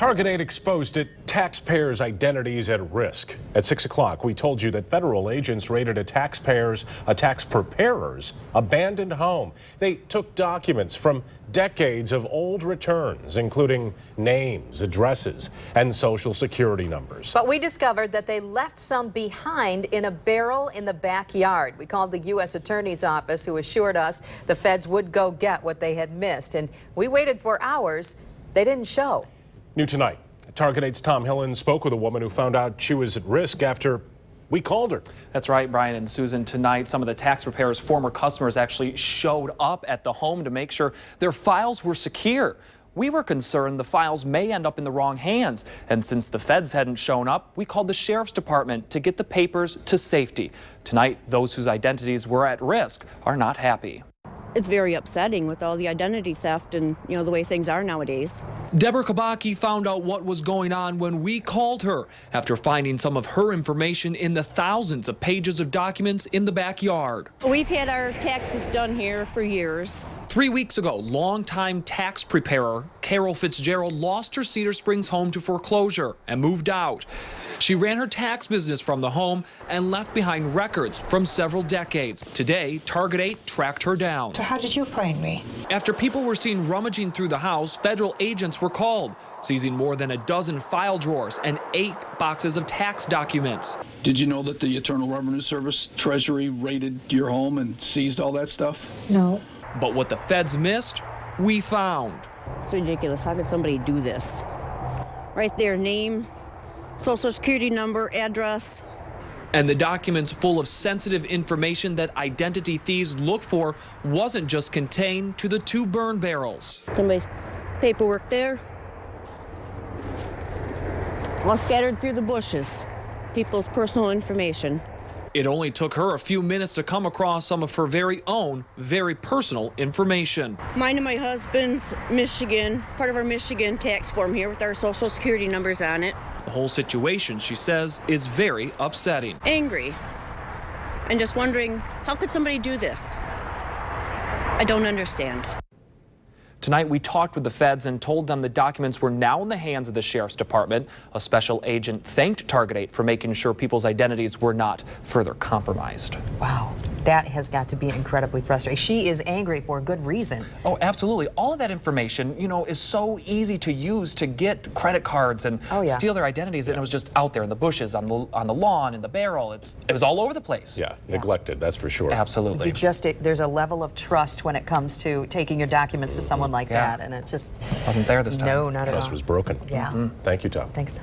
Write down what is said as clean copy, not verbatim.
Target 8 exposed it. Taxpayers' identities at risk. At 6 o'clock, we told you that federal agents raided a tax preparer's abandoned home. They took documents from decades of old returns, including names, addresses, and social security numbers. But we discovered that they left some behind in a barrel in the backyard. We called the U.S. Attorney's Office, who assured us the feds would go get what they had missed. And we waited for hours. They didn't show. New tonight, Target 8's Tom Hillen spoke with a woman who found out she was at risk after we called her. That's right, Brian and Susan. Tonight, some of the tax preparer's former customers actually showed up at the home to make sure their files were secure. We were concerned the files may end up in the wrong hands. And since the feds hadn't shown up, we called the sheriff's department to get the papers to safety. Tonight, those whose identities were at risk are not happy. It's very upsetting with all the identity theft and, the way things are nowadays. Deborah Kabaki found out what was going on when we called her after finding some of her information in the thousands of pages of documents in the backyard. We've had our taxes done here for years. 3 weeks ago, longtime tax preparer Carol Fitzgerald lost her Cedar Springs home to foreclosure and moved out. She ran her tax business from the home and left behind records from several decades. Today, Target 8 tracked her down. So how did you find me? After people were seen rummaging through the house, federal agents were called, seizing more than a dozen file drawers and 8 boxes of tax documents. Did you know that the Internal Revenue Service, Treasury raided your home and seized all that stuff? No. But what the feds missed, we found. It's ridiculous. How could somebody do this? Right there, name, social security number, address. And the documents full of sensitive information that identity thieves look for wasn't just contained to the 2 burn barrels. Somebody's paperwork there. All scattered through the bushes. People's personal information. It only took her a few minutes to come across some of her very own, very personal information. Mine and my husband's Michigan, part of our Michigan tax form here with our social security numbers on it. The whole situation, she says, is very upsetting. Angry. And just wondering, how could somebody do this? I don't understand. Tonight, we talked with the feds and told them the documents were now in the hands of the sheriff's department. A special agent thanked Target 8 for making sure people's identities were not further compromised. Wow, that has got to be incredibly frustrating. She is angry for good reason. Oh, absolutely. All of that information, is so easy to use to get credit cards and steal their identities. And it was just out there in the bushes, on the lawn, in the barrel. It was all over the place. Yeah, neglected, that's for sure. Absolutely. There's a level of trust when it comes to taking your documents to someone like that, and it just wasn't there this time. No, not at all. Trust was broken. Yeah. Thank you, Tom. Thanks.